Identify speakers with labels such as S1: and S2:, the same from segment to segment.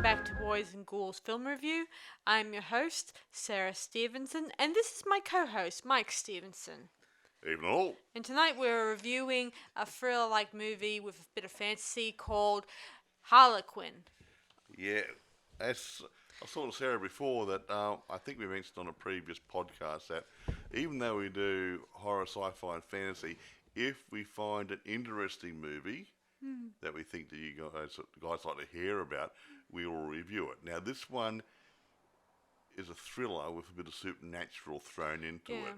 S1: welcome back to Boys and Ghouls Film Review. I'm your host, Sarah Stephenson, and this is my co-host, Mike Stephenson.
S2: Evening all.
S1: And tonight we're reviewing a thriller-like movie with a bit of fantasy called Harlequin.
S2: Yeah, as I saw to Sarah before that I think we mentioned on a previous podcast that even though we do horror, sci-fi and fantasy, if we find an interesting movie that we think that you guys like to hear about, we will review it. Now this one is a thriller with a bit of supernatural thrown into it.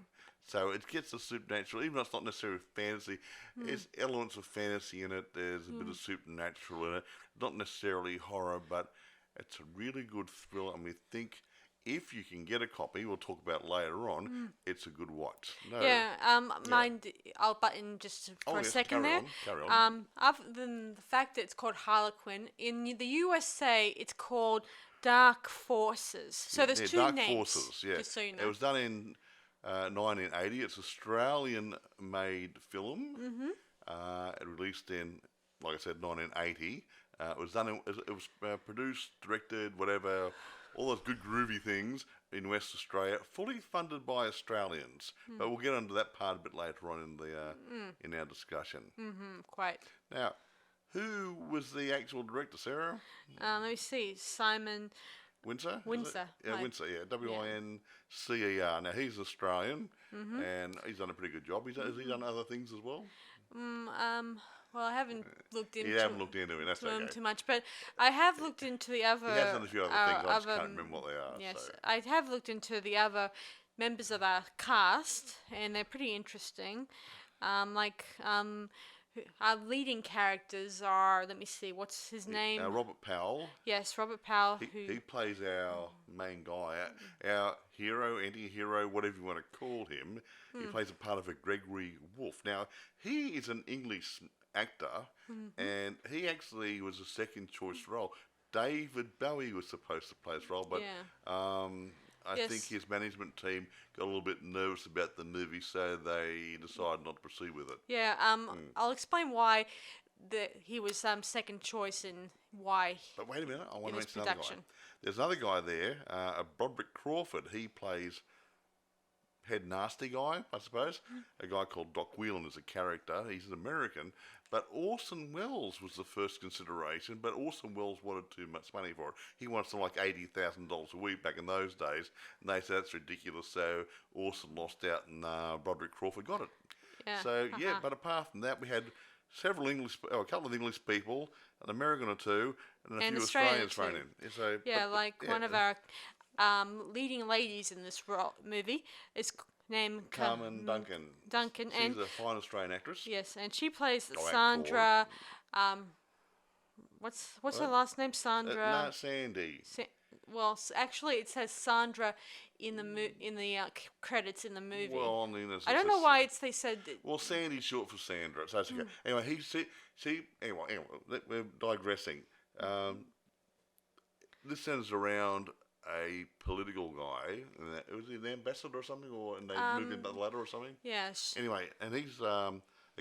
S2: So it gets the supernatural, even though it's not necessarily fantasy, there's elements of fantasy in it, there's a bit of supernatural in it, not necessarily horror, but it's a really good thriller, and we think if you can get a copy, we'll talk about it later on, it's a good watch.
S1: Mind, I'll butt in just for a second there.
S2: Carry on.
S1: Other than the fact that it's called Harlequin, in the USA it's called Dark Forces. So there's two
S2: Dark
S1: names.
S2: Forces, yeah.
S1: Just so you know.
S2: It was done in 1980. It's an Australian-made film. It released in, like I said, 1980. It was produced, directed, whatever, all those good groovy things in West Australia, fully funded by Australians. But we'll get onto that part a bit later on in the in our discussion.
S1: Quite.
S2: Now, who was the actual director, Sarah?
S1: Let me see. Simon
S2: Windsor?
S1: Windsor.
S2: Yeah, Windsor, yeah. W-I-N-C-E-R. Now, he's Australian, and he's done a pretty good job. Has he done other things as well?
S1: Well, I haven't looked into
S2: You haven't looked into it, that's okay.
S1: too much, but I have looked into the other...
S2: He has done a few other things, I just can't remember what they are.
S1: Yes,
S2: so.
S1: I have looked into the other members of our cast, and they're pretty interesting. Our leading characters are, let me see, what's his name?
S2: Robert Powell.
S1: Yes, Robert Powell.
S2: He plays our main guy, our hero, anti-hero, whatever you want to call him. He plays a part of a Gregory Wolfe. Now, he is an English actor, and he actually was a second choice role. David Bowie was supposed to play this role, but I think his management team got a little bit nervous about the movie, so they decided not to proceed with it.
S1: Yeah, I'll explain why he was second choice and why.
S2: But wait a minute, I want to mention
S1: another
S2: another guy. There's another guy there, Broderick Crawford. He plays head nasty guy, I suppose. A guy called Doc Whelan is a character. He's an American. But Orson Welles was the first consideration, but Orson Welles wanted too much money for it. He wanted something like $80,000 a week back in those days, and they said that's ridiculous, so Orson lost out and Broderick Crawford got it.
S1: Yeah.
S2: But apart from that, we had a couple of English people, an American or two, and a few Australians thrown in. So,
S1: one of our leading ladies in this movie is named
S2: Carmen Duncan. She's a fine Australian actress.
S1: Yes, and she plays Sandra. What's her last name? Sandra.
S2: No, Sandy.
S1: Actually, it says Sandra in the credits in the movie.
S2: Well,
S1: I don't know why they said.
S2: Well, Sandy's short for Sandra, so it's okay. Anyway, we're digressing. This centers around a political guy. Was he an ambassador or something, and they moved into the ladder or something?
S1: Yes.
S2: Anyway, and he's a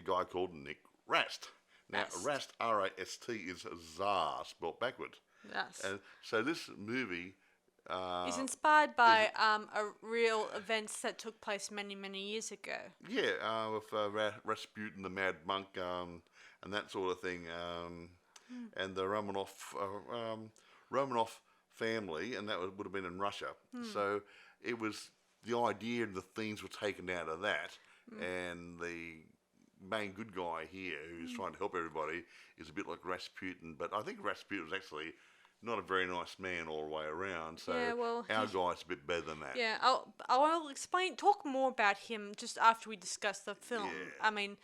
S2: guy called Nick Rast. Now, Rast, R-A-S-T, is Tsar, spelled backwards.
S1: Yes.
S2: And so this movie
S1: is inspired by real events that took place many, many years ago.
S2: Yeah, with Rasputin, the Mad Monk, and that sort of thing, and the Romanov family, and that would have been in Russia. So it was the idea and the themes were taken out of that, and the main good guy here who's trying to help everybody is a bit like Rasputin, but I think Rasputin was actually not a very nice man all the way around, so our guy's a bit better than that.
S1: Yeah, I'll talk more about him just after we discuss the film.
S2: Yeah.
S1: I mean,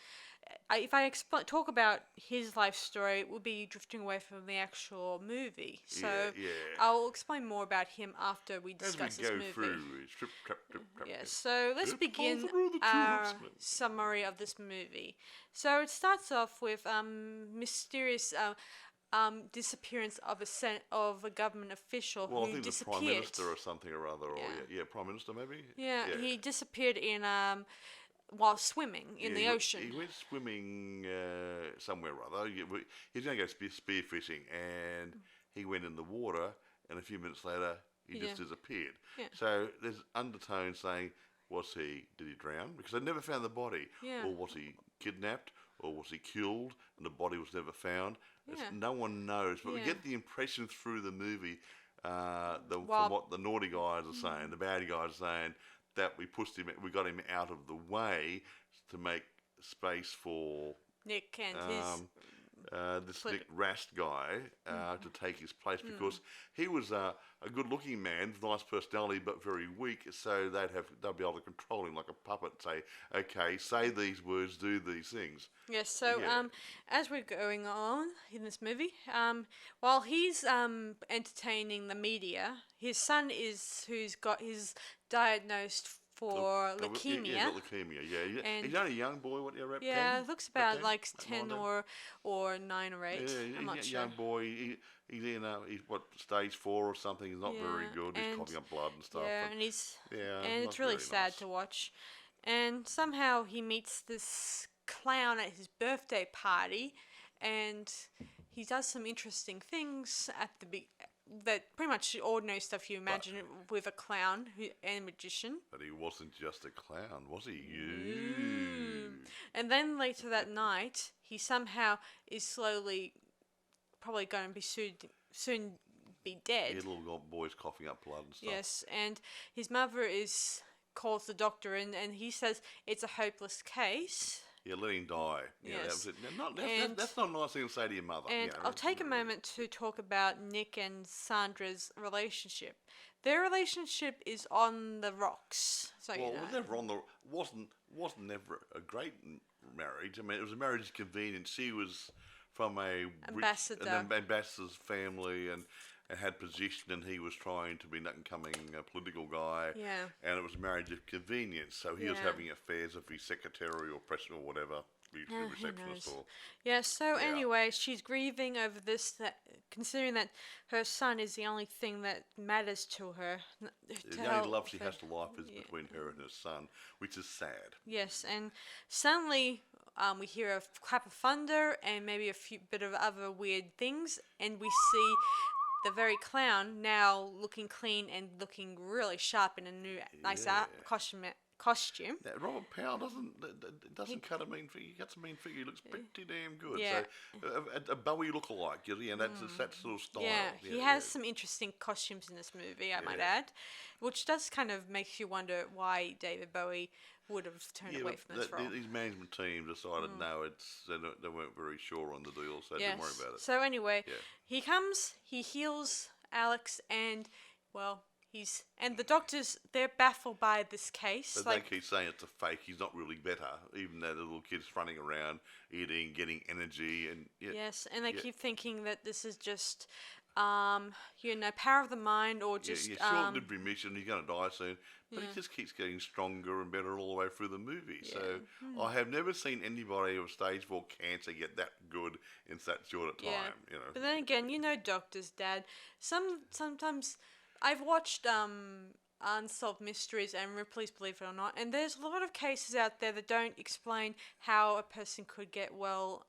S1: if I talk about his life story, it will be drifting away from the actual movie. So I'll explain more about him after we discuss this movie.
S2: As we go through, trip.
S1: Yes, so let's begin our summary of this movie. So it starts off with mysterious disappearance of a government official
S2: who
S1: disappeared.
S2: I think the Prime Minister or something or other, or Prime Minister maybe?
S1: Yeah, he disappeared in while swimming in the ocean.
S2: He went swimming somewhere or other. He's going to go spearfishing, and he went in the water, and a few minutes later, he just disappeared.
S1: Yeah.
S2: So there's undertones saying, did he drown? Because they never found the body.
S1: Yeah.
S2: Or was he kidnapped? Or was he killed and the body was never found? No one knows. But we get the impression through the movie, from what the naughty guys are saying, the bad guys are saying, that we got him out of the way to make space for
S1: Nick and his
S2: Nick Rast guy to take his place, because he was a good-looking man, nice personality, but very weak. So they'll be able to control him like a puppet. Say, okay, say these words, do these things.
S1: Yes. So as we're going on in this movie, while he's entertaining the media, his son who's diagnosed for leukemia.
S2: He's got leukemia, yeah. And he's only a young boy, what, around 10?
S1: Yeah, looks about like 10 or 9 or 8.
S2: Yeah,
S1: I'm not
S2: he's a
S1: sure.
S2: young boy. He's in stage 4 or something. He's not very good. He's coughing up blood and stuff.
S1: Yeah, and it's really sad to watch. And somehow he meets this clown at his birthday party, and he does some interesting things at the that pretty much ordinary stuff you imagine with a clown and a magician.
S2: But he wasn't just a clown, was he?
S1: And then later that night, he somehow is slowly probably going to be soon be dead.
S2: Yeah, little boy's coughing up blood and stuff.
S1: Yes, and his mother calls the doctor in, and he says it's a hopeless case.
S2: Yeah, let him die. Yeah,
S1: yes.
S2: That's not a nice thing to say to your mother.
S1: And I'll take a moment to talk about Nick and Sandra's relationship. Their relationship is on the rocks. So
S2: wasn't never a great marriage. I mean, it was a marriage of convenience. She was from an ambassador's family and had position, and he was trying to be an up-and-coming political guy.
S1: Yeah.
S2: And it was a marriage of convenience. So he was having affairs with his secretary or press or whatever, the receptionist or...
S1: Yeah, so anyway, she's grieving over this, considering that her son is the only thing that matters to her.
S2: The only love she has to life is between her and her son, which is sad.
S1: Yes, and suddenly... we hear a clap of thunder and maybe a bit of other weird things, and we see the very clown now looking clean and looking really sharp in a new nice costume.
S2: That Robert Powell doesn't cut a mean figure. He cuts a mean figure. He looks pretty damn good.
S1: Yeah.
S2: So a Bowie lookalike, and that's that sort of style.
S1: Yeah, he has some interesting costumes in this movie, I might add, which does kind of makes you wonder why David Bowie would have turned away from this role.
S2: These management team decided they weren't very sure on the deal, so don't worry about it.
S1: So anyway, he comes, he heals Alex, and the doctors, they're baffled by this case.
S2: But they keep saying it's a fake. He's not really better, even though the little kid's running around eating, getting energy, and
S1: yes, and they keep thinking that this is just power of the mind, or just
S2: short-lived remission. He's going to die soon, but he just keeps getting stronger and better all the way through the movie. So I have never seen anybody with stage 4 cancer get that good in that short a time.
S1: But then again, doctors, Dad. Sometimes I've watched Unsolved Mysteries and Ripley's Believe It or Not, and there's a lot of cases out there that don't explain how a person could get well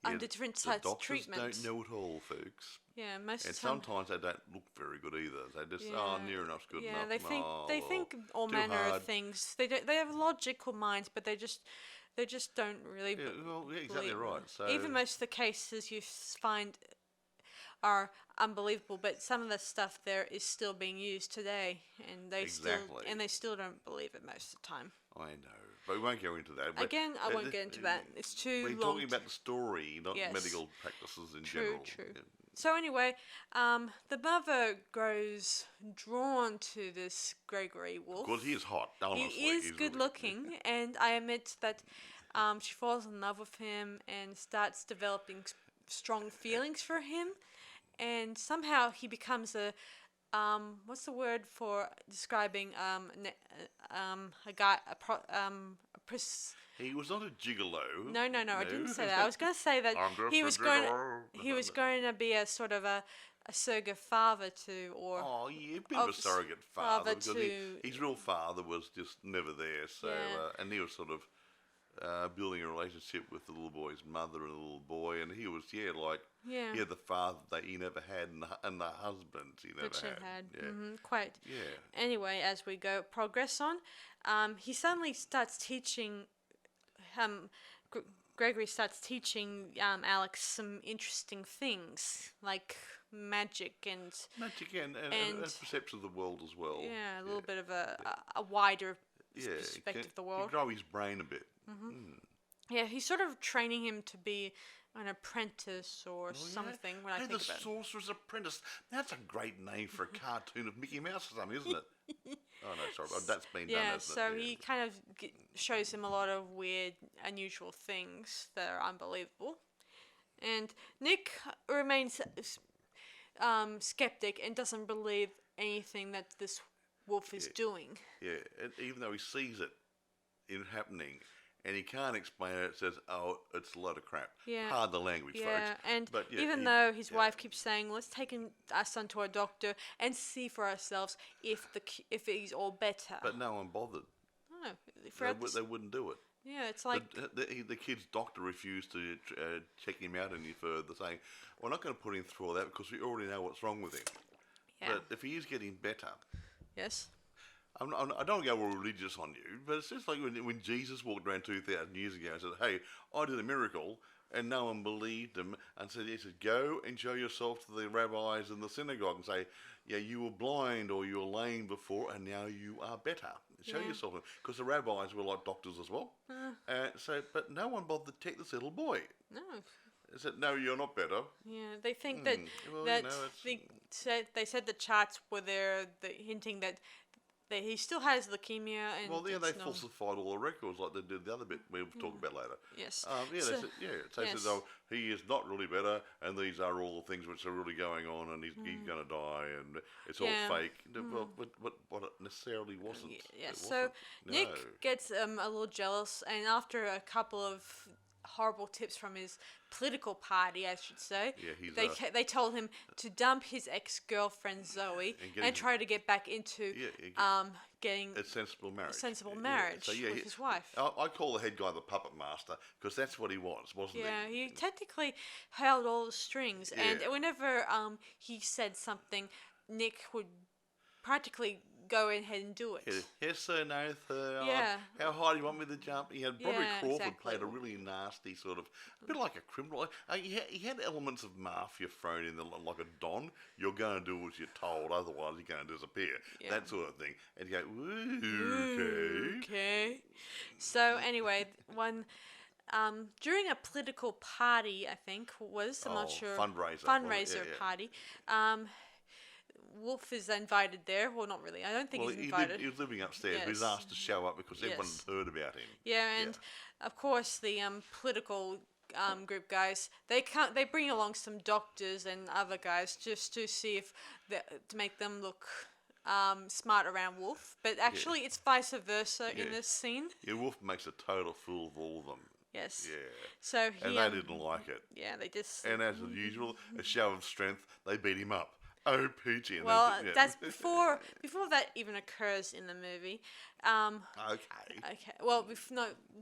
S1: under different types of treatment.
S2: Doctors don't know it all, folks.
S1: Yeah, most of the
S2: time. And sometimes they don't look very good either. They just, near enough's good enough.
S1: Yeah, they think all manner of things. They have logical minds, but they just don't really.
S2: Yeah, exactly right. So
S1: even most of the cases you find are unbelievable, but some of the stuff there is still being used today, and they still don't believe it most of the time.
S2: I know, but we won't go into that. But
S1: again, I won't get into that. It's too long.
S2: We're talking about the story, not medical practices in general.
S1: True. Yeah. So anyway, the mother grows drawn to this Gregory Wolf.
S2: Because he is hot, honestly.
S1: He is good looking, and I admit that she falls in love with him and starts developing strong feelings for him, and somehow he becomes a what's the word for describing a guy
S2: he was not a gigolo.
S1: No, I didn't say that. I was going to say that he was going to be a sort of a surrogate father to, or
S2: a bit of a surrogate father because his real father was just never there. So and he was sort of building a relationship with the little boy's mother and the little boy, and he was like
S1: Yeah.
S2: he had the father that he never had, and the husband he never
S1: Which it had.
S2: Yeah.
S1: Quite.
S2: Yeah.
S1: Anyway, as we progress on, he suddenly starts teaching. Gregory starts teaching Alex some interesting things like magic and
S2: perception of the world as well.
S1: Yeah, a little bit of a wider perspective of the world.
S2: Grow his brain a bit.
S1: Yeah, he's sort of training him to be an apprentice or something. When I think about
S2: the Sorcerer's Apprentice. That's a great name for a cartoon of Mickey Mouse or something, isn't it? Oh no, sorry, that's been done.
S1: Yeah,
S2: hasn't
S1: so
S2: it?
S1: he kind of shows him a lot of weird, unusual things that are unbelievable, and Nick remains skeptic and doesn't believe anything that this wolf is doing.
S2: Yeah, and even though he sees it happening, and he can't explain it, says, "Oh, it's a lot of crap."
S1: Yeah.
S2: Pardon the language,
S1: Yeah,
S2: folks.
S1: and
S2: But,
S1: even though his wife keeps saying, "Let's take our son to a doctor and see for ourselves if he's all better."
S2: But no one bothered.
S1: No,
S2: They wouldn't do it.
S1: Yeah, it's like
S2: the kid's doctor refused to check him out any further, saying, "We're not going to put him through all that because we already know what's wrong with him."
S1: Yeah.
S2: But if he is getting better,
S1: Yes.
S2: I don't want to go all religious on you, but it's just like when Jesus walked around 2,000 years ago and said, "Hey, I did a miracle," and no one believed him, and he said, "Go and show yourself to the rabbis in the synagogue and say, yeah, you were blind or you were lame before, and now you are better. Show yourself," because the rabbis were like doctors as well. But no one bothered to check this little boy.
S1: No.
S2: They said, "No, you're not better."
S1: Yeah, they think that
S2: well,
S1: they said the charts were there, hinting that he still has leukemia, and
S2: they falsified all the records like they did the other bit we'll talk about later.
S1: Yes.
S2: They said, "Oh, he is not really better, and these are all the things which are really going on, and he's going to die, and it's all fake." Well, but what it necessarily wasn't.
S1: Yeah.
S2: It
S1: So
S2: wasn't.
S1: Nick gets a little jealous, and after a couple of horrible tips from his political party, I should say.
S2: Yeah,
S1: they told him to dump his ex-girlfriend Zoe and try to get back into getting
S2: a sensible marriage.
S1: With his wife.
S2: I call the head guy the puppet master because that's what he was, wasn't
S1: Yeah, he technically held all the strings, and whenever he said something, Nick would practically go ahead and do it.
S2: Yes, sir, no, sir.
S1: Yeah.
S2: How high do you want me to jump? He had Bobby Crawford
S1: exactly.
S2: played a really nasty sort of, a bit like a criminal. He had elements of mafia thrown in there, like a don. You're going to do what you're told, otherwise you're going to disappear. Yeah. That sort of thing. And you go, "Ooh,
S1: okay. So anyway, during a political party, I think I'm not sure, fundraiser party. Wolf is invited there. Well, not really. I don't think he's invited.
S2: He was living upstairs. Yes. He was asked to show up because everyone had heard about him.
S1: Yeah, and of course the political group guys, they bring along some doctors and other guys just to see if to make them look smart around Wolf. But actually, it's vice versa in this scene.
S2: Yeah, Wolf makes a total fool of all of them.
S1: Yes.
S2: Yeah.
S1: So
S2: and they didn't like it.
S1: Yeah, they just.
S2: And as usual, a show of strength, they beat him up. Oh, Peachy.
S1: Well, that's before that even occurs in the movie. Okay. Well,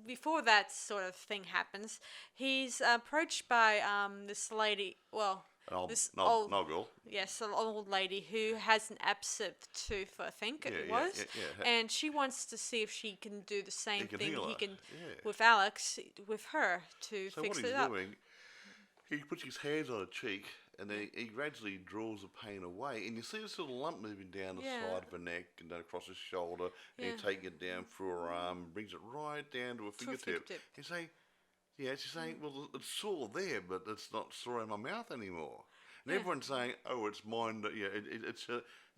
S1: before that sort of thing happens, he's approached by this lady. Well,
S2: an old girl.
S1: Yes, an old lady who has an abscess tooth, I think it was. Yeah. And she wants to see if she can do the same thing with Alex, with her, to fix it up.
S2: So what he's doing, he puts his hands on her cheek, and then he gradually draws the pain away, and you see this little lump moving down the side of her neck and then across his shoulder, and he's taking it down through her arm, brings it right down to her fingertip. He's saying, she's saying, "Well, it's sore there, but it's not sore in my mouth anymore." And everyone's saying, "Oh, it's mind.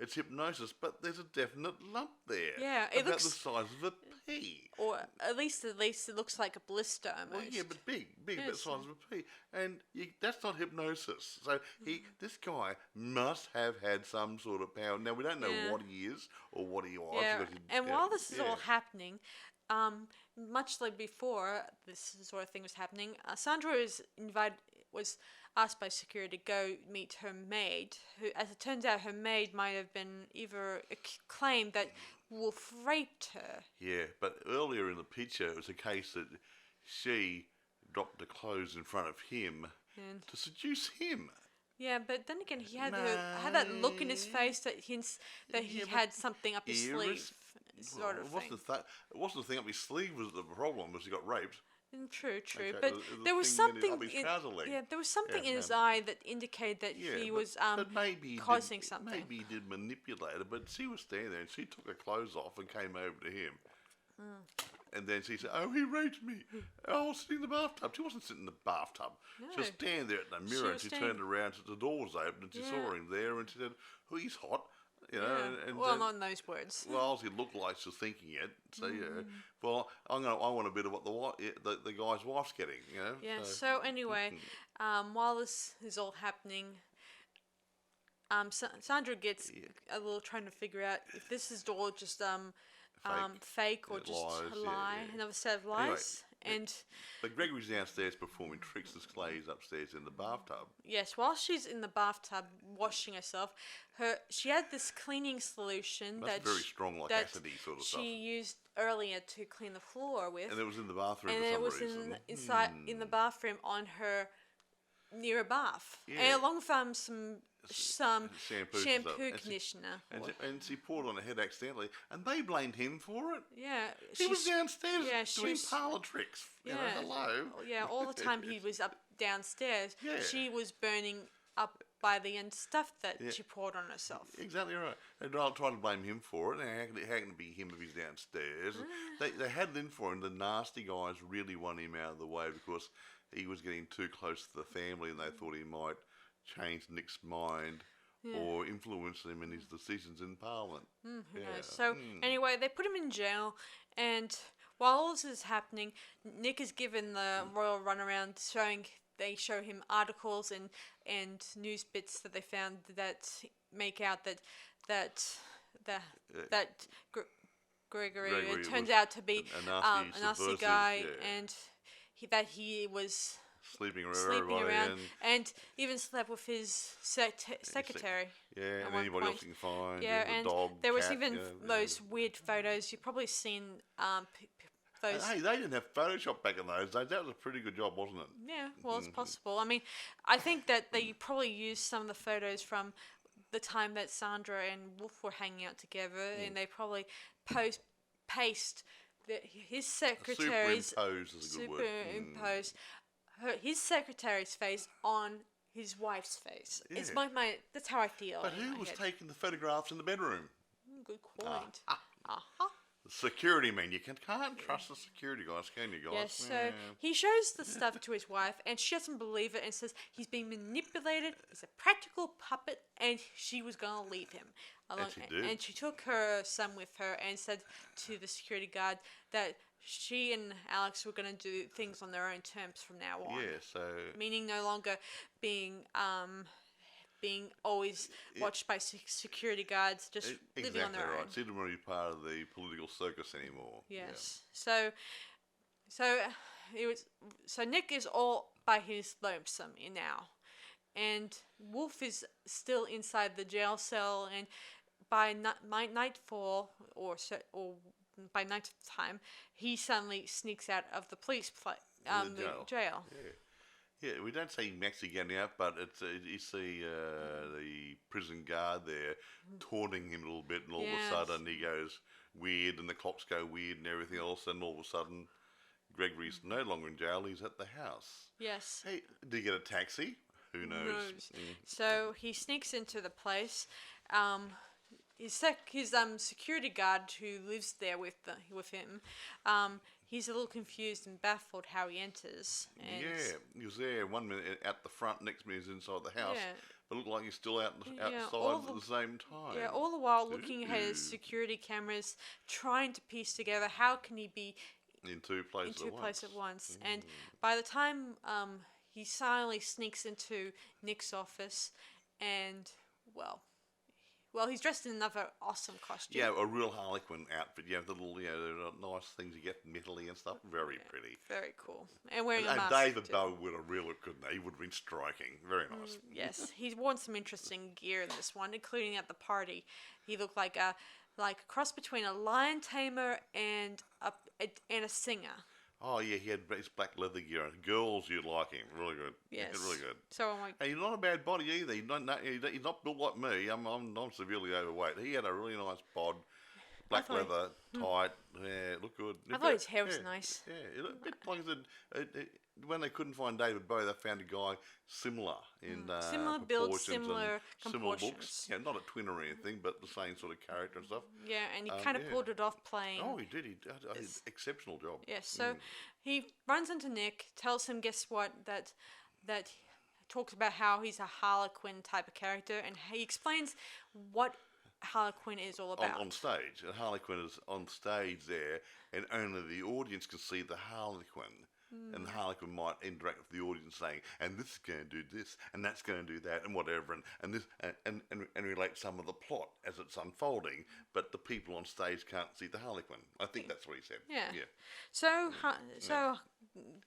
S2: It's hypnosis," but there's a definite lump there.
S1: Yeah, it looks
S2: the size of a pea.
S1: Or at least it looks like a blister almost.
S2: Well, yeah, but big, the size of a pea, and that's not hypnosis. So this guy must have had some sort of power. Now we don't know what he is or what he was.
S1: Yeah, and while this is all happening, much like before this sort of thing was happening, Sandra was asked by security to go meet her maid, who, as it turns out, her maid might have been either claimed that Wolf raped her.
S2: Yeah, but earlier in the picture, it was a case that she dropped the clothes in front of him
S1: And
S2: to seduce him.
S1: yeah, but then again, he had had that look in his face that hints that he had something up his sleeve, sort of thing.
S2: It wasn't the thing up his sleeve was the problem, was he got raped.
S1: True.
S2: Okay,
S1: But there was something.
S2: up his trouser leg.
S1: Yeah, there was something in his
S2: no,
S1: eye that indicated that he was
S2: but maybe
S1: causing something.
S2: Maybe he did manipulate her, but she was standing there and she took her clothes off and came over to him. And then she said, "Oh, he raped me. I was sitting in the bathtub." She wasn't sitting in the bathtub.
S1: No.
S2: She was standing there at the mirror and she turned around, the door was open and she saw him there and she said, "Oh, he's hot." You know,
S1: Yeah.
S2: and
S1: Well, not in those words.
S2: well, obviously it looked like she was thinking it. So yeah, well, I want a bit of what the guy's wife's getting. You know.
S1: Yeah. So anyway, while this is all happening, Sandra gets a little trying to figure out if this is all just fake or just
S2: lies,
S1: a lie, another set of lies. And
S2: but Gregory's downstairs performing tricks as Clay's upstairs in the bathtub.
S1: yes, while she's in the bathtub washing herself, she had this cleaning solution
S2: That's very strong, like acidy sort of stuff.
S1: she used earlier to clean the floor with,
S2: And it was in the bathroom
S1: and
S2: for
S1: it
S2: some
S1: was
S2: reason.
S1: inside in the bathroom on her near a bath,
S2: Yeah.
S1: and along with some shampoo
S2: and
S1: conditioner.
S2: and she poured on her head accidentally, and they blamed him for it.
S1: Yeah,
S2: He was downstairs doing
S1: she's-
S2: parlour tricks. You know, hello.
S1: Yeah, all the time he was up downstairs,
S2: Yeah.
S1: she was burning up by the end stuff that she poured on herself.
S2: Exactly right. They tried to blame him for it. And how can it be him if he's downstairs? They had it in for him. The nasty guys really wanted him out of the way because he was getting too close to the family, and they thought he might change Nick's mind or influence him in his decisions in Parliament.
S1: Who knows? So anyway, they put him in jail, and while all this is happening, Nick is given the royal runaround, they show him articles and news bits that they found that make out that Gregory it turns out to be a nasty guy, and that he was
S2: sleeping around
S1: and even slept with his secretary.
S2: Yeah, and anybody else you can find.
S1: Yeah,
S2: the
S1: and
S2: dog,
S1: there was
S2: cat,
S1: even those weird photos. You've probably seen those.
S2: Hey, they didn't have Photoshop back in those days. That was a pretty good job, wasn't it?
S1: Yeah, well, it's possible. I mean, I think that they probably used some of the photos from the time that Sandra and Wolf were hanging out together, and they probably paste his secretary's
S2: superimpose is a good word.
S1: His secretary's face on his wife's face.
S2: Yeah.
S1: It's that's how I feel.
S2: But who was taking the photographs in the bedroom?
S1: Good point.
S2: The security man. You can't trust the security guys, can you guys?
S1: Yes, so he shows the stuff to his wife, and she doesn't believe it and says he's being manipulated, he's a practical puppet, and she was going to leave him. And she took her son with her and said to the security guard that she and Alex were going to do things on their own terms from now on.
S2: Yeah, so...
S1: Meaning no longer being always watched by security guards, just living on their own.
S2: She didn't want to be part of the political circus anymore.
S1: Yes. Yeah. So Nick is all by his lonesome now, and Wolf is still inside the jail cell, and by nightfall or by night time, he suddenly sneaks out of the the jail.
S2: Yeah, we don't see Maxie getting out, but you see the prison guard there taunting him a little bit, and all of a sudden he goes weird, and the clocks go weird and everything else, and all of a sudden Gregory's no longer in jail, he's at the house.
S1: Yes.
S2: Hey, did he get a taxi? Who knows?
S1: So he sneaks into the place. His security guard who lives there with him, he's a little confused and baffled how he enters. And
S2: he was there 1 minute at the front, next minute he's inside the house.
S1: Yeah.
S2: But it looked like he's still outside at the same time.
S1: Yeah, all the while looking at his security cameras, trying to piece together how can he be
S2: in two places
S1: at once. And by the time he silently sneaks into Nick's office, and well, he's dressed in another awesome costume.
S2: Yeah, a real Harlequin outfit. Yeah, the little, the nice things you get metally and stuff. Very pretty.
S1: Very cool. And wearing a mask.
S2: David Bowie would have really looked good. He would have been striking. Very nice.
S1: Yes, he's worn some interesting gear in this one, including at the party. He looked like a cross between a lion tamer and a singer.
S2: Oh yeah, he had his black leather gear on. Ghouls, you'd like him. Really good.
S1: Yes.
S2: Yeah, really good.
S1: So I'm like,
S2: And he's not a bad body either. He's not built like me. I'm severely overweight. He had a really nice bod, black
S1: thought he-
S2: leather, tight. Yeah, looked good.
S1: I thought his hair was nice.
S2: Yeah, it looked a bit like I said. When they couldn't find David Bowie, they found a guy similar in
S1: Similar build,
S2: proportions
S1: similar
S2: and similar looks.
S1: proportions.
S2: Yeah, not a twin or anything, but the same sort of character and stuff.
S1: Yeah, and he kind of
S2: yeah.
S1: pulled it off playing.
S2: Oh, he did. He did an exceptional job.
S1: Yes. So he runs into Nick, tells him, guess what, that talks about how he's a Harlequin type of character, and he explains what Harlequin is all about.
S2: On stage. And Harlequin is on stage there, and only the audience can see the Harlequin. And the Harlequin might interact with the audience saying, and this is going to do this, and that's going to do that, and whatever, and this, and relate some of the plot as it's unfolding, but the people on stage can't see the Harlequin. I think that's what he said.
S1: Yeah. So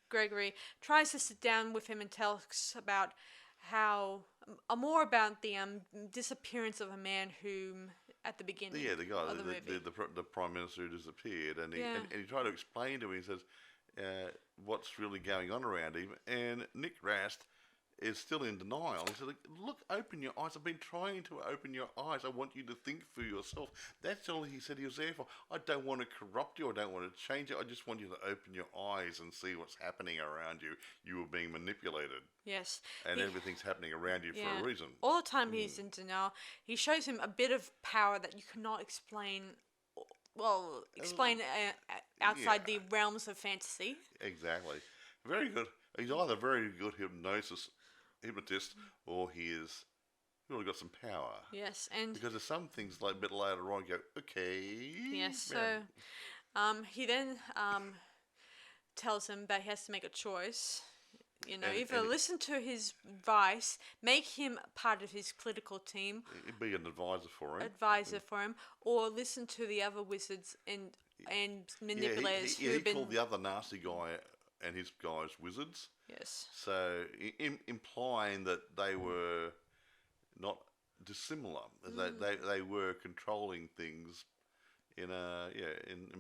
S1: Gregory tries to sit down with him and tells about how more about the disappearance of a man whom at the beginning.
S2: Yeah, the guy,
S1: of the movie.
S2: the prime minister who disappeared, and he
S1: Yeah.
S2: and he tried to explain to him. He says, what's really going on around him, and Nick Rast is still in denial. He said, look, open your eyes. I've been trying to open your eyes. I want you to think for yourself. That's all he said he was there for. I don't want to corrupt you. I don't want to change it. I just want you to open your eyes and see what's happening around you. You were being manipulated.
S1: Yes.
S2: And everything's happening around you for a reason.
S1: All the time he's in denial. He shows him a bit of power that you cannot explain. Well, outside the realms of fantasy.
S2: Exactly. Very good. He's either very good hypnotist, or he's really got some power.
S1: Yes, and
S2: because there's some things like a bit later on you go, okay.
S1: Yes, so he then tells him that he has to make a choice. You know, either listen to his advice, make him part of his political team,
S2: be an advisor for him,
S1: or listen to the other wizards and manipulators
S2: he called the other nasty guy and his guys wizards.
S1: Yes.
S2: So implying that they were not dissimilar, they were controlling things in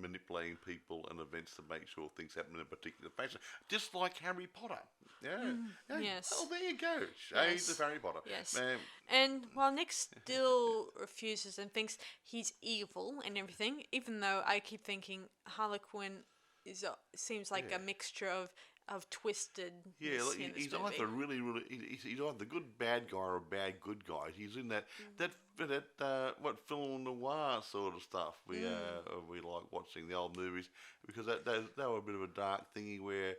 S2: manipulating people and events to make sure things happen in a particular fashion, just like Harry Potter. Yeah.
S1: Yes.
S2: Oh, there you go. Shades of Harry Potter.
S1: Yes. And while Nick still refuses and thinks he's evil and everything, even though I keep thinking Harlequin seems like a mixture of twisted.
S2: Yeah, he's either he's either the good bad guy or a bad good guy. He's in that what film noir sort of stuff we like watching the old movies, because they were a bit of a dark thingy where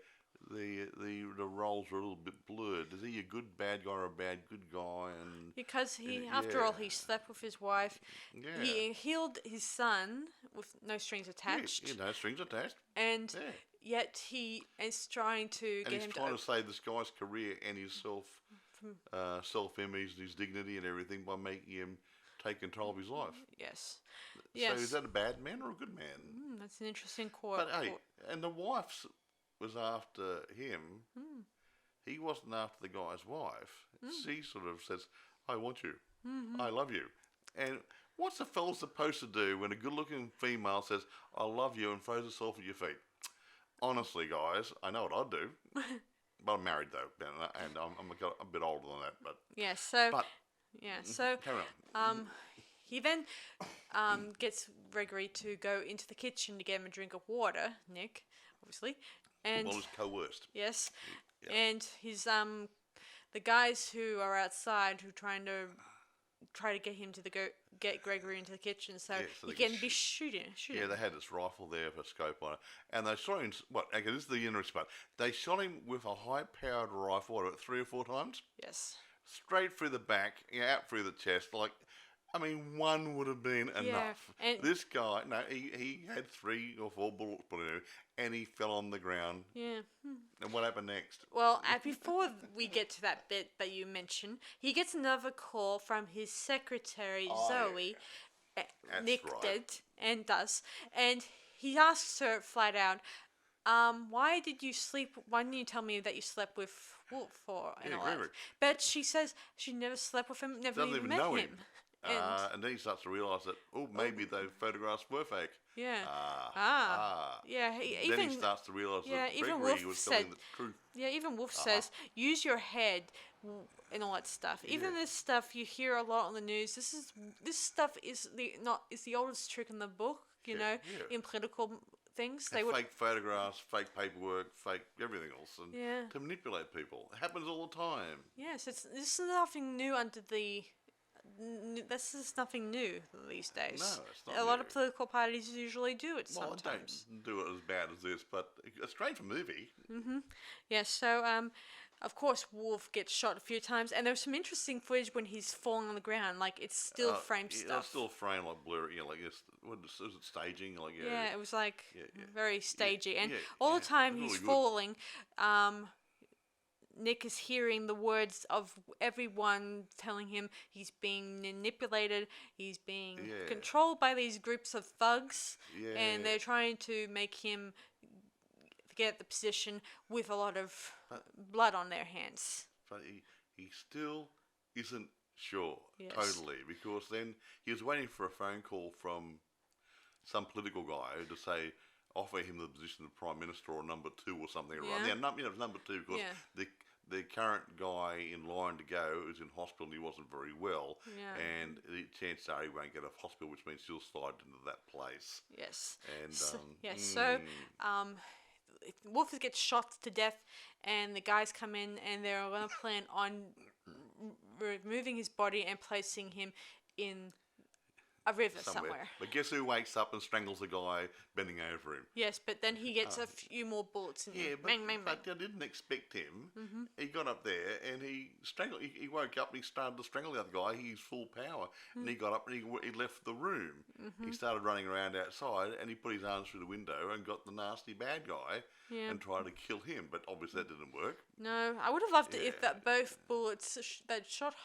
S2: the roles were a little bit blurred. Is he a good bad guy or a bad good guy? And
S1: because after all, he slept with his wife. Yeah. He healed his son with no strings attached.
S2: Yeah, no strings attached.
S1: And yet he is trying to get him to...
S2: he's trying to save this guy's career and his self-image and his dignity and everything by making him take control of his life.
S1: Yes.
S2: So is that a bad man or a good man?
S1: That's an interesting quote.
S2: But hey, and the wife was after him. He wasn't after the guy's wife. She sort of says, I want you. I love you. And what's a fella supposed to do when a good-looking female says, I love you, and throws herself at your feet? Honestly, guys, I know what I'd do. But I'm married, though, and I'm a bit older than that. But
S1: yeah, so
S2: carry on.
S1: he then gets Gregory to go into the kitchen to get him a drink of water, Nick, obviously. And
S2: well, it's coerced.
S1: Yes. Yeah. And his the guys who are outside who try to get him to get Gregory into the kitchen so he can be shooting.
S2: Yeah, they had this rifle there for a scope on it, and they shot him. Okay, this is the interesting part. They shot him with a high-powered rifle, about 3 or 4 times.
S1: Yes.
S2: Straight through the back, out through the chest. One would have been enough. And this guy, no, he had 3 or 4 bullets put in him, and he fell on the ground.
S1: Yeah.
S2: And what happened next?
S1: Well, before we get to that bit that you mentioned, he gets another call from his secretary, Zoe.
S2: Yeah.
S1: Nick
S2: right.
S1: did, and does. And he asks her flat out, why didn't you tell me that you slept with Wolf or and all that? But she says she never slept with him, never even met him.
S2: And then he starts to realise that, maybe those photographs were fake.
S1: Yeah. Yeah.
S2: Then he starts to realise that
S1: even
S2: Gregory
S1: Wolf
S2: was
S1: said,
S2: telling the truth.
S1: Yeah, even Wolf says, use your head and all that stuff. Even this stuff you hear a lot on the news. This stuff is the oldest trick in the book. You know, in political things,
S2: Fake photographs, fake paperwork, fake everything else, and to manipulate people. It happens all the time.
S1: Yes, this is nothing new under the. This is nothing new these days.
S2: No, it's not
S1: A
S2: new.
S1: lot of political parties usually do it
S2: Well,
S1: sometimes.
S2: don't do it as bad as this, but it's great for movie.
S1: Yeah, so of course Wolf gets shot a few times, and there's some interesting footage when he's falling on the ground. Like it's still frame stuff.
S2: It's still frame like blurry. Like what is it, staging? Like
S1: yeah, it was like very stagey, and
S2: yeah,
S1: all the time
S2: it's
S1: he's
S2: really
S1: falling. Nick is hearing the words of everyone telling him he's being manipulated, he's being controlled by these groups of thugs, and they're trying to make him get the position with a lot of blood on their hands.
S2: But he still isn't sure totally, because then he was waiting for a phone call from some political guy to say, offer him the position of Prime Minister or number 2 or something.
S1: Yeah.
S2: Number 2 because the current guy in line to go is in hospital and he wasn't very well.
S1: Yeah.
S2: And the chances are he won't get a hospital, which means he'll slide into that place.
S1: Yes.
S2: And
S1: so Wolf gets shot to death, and the guys come in and they're going to plan on removing his body and placing him in a river somewhere.
S2: But guess who wakes up and strangles the guy bending over him?
S1: Yes, but then he gets a few more bullets in him. Bang, bang, bang.
S2: But I didn't expect him. He got up there and he strangled. He woke up and he started to strangle the other guy. He's full power, and he got up and he left the room. He started running around outside and he put his arms through the window and got the nasty bad guy and tried to kill him. But obviously that didn't work.
S1: No, I would have loved it if that both bullets that shot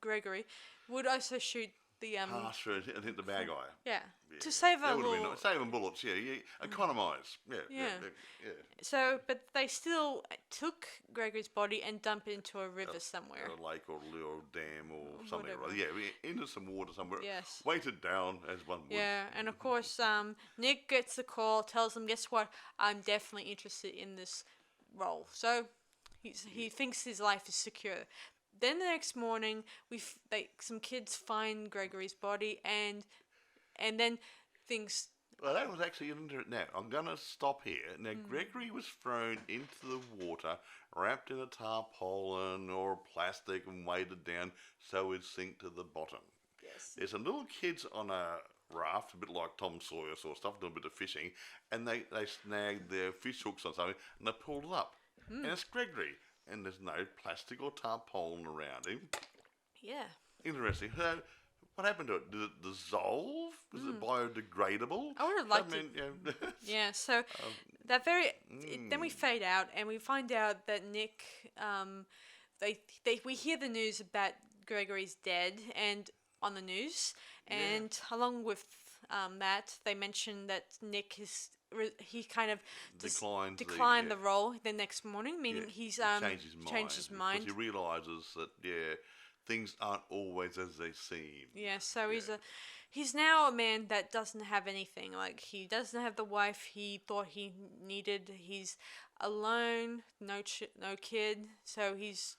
S1: Gregory would also shoot the
S2: pass through and hit the bad guy.
S1: Yeah. To save a little.
S2: Nice. Save them bullets. Economise. Yeah.
S1: So, but they still took Gregory's body and dumped it into a river somewhere.
S2: A lake or a dam or something.
S1: Whatever.
S2: Into some water somewhere.
S1: Yes.
S2: Weighted down as one would.
S1: Yeah, and of course, Nick gets the call, tells them, guess what? I'm definitely interested in this role. So he thinks his life is secure. Then the next morning, some kids find Gregory's body, and then things.
S2: Well, that was actually now. I'm going to stop here. Now, Gregory was thrown into the water, wrapped in a tarpaulin or plastic, and weighted down so he'd sink to the bottom.
S1: Yes.
S2: There's some little kids on a raft, a bit like Tom Sawyer sort of stuff, doing a bit of fishing, and they snagged their fish hooks on something, and they pulled it up, and it's Gregory. And there's no plastic or tarpaulin around him.
S1: Yeah.
S2: Interesting. What happened to it? Did it dissolve? Was it biodegradable?
S1: I would have liked it. Yeah, so then we fade out and we find out that Nick, we hear the news that Gregory's dead and on the news, and along with that, they mention that Nick is. He kind of declined the role the next morning, meaning he's changed his mind.
S2: Because he realises that things aren't always as they seem.
S1: Yeah, so he's now a man that doesn't have anything. Like he doesn't have the wife he thought he needed. He's alone, no kid. So he's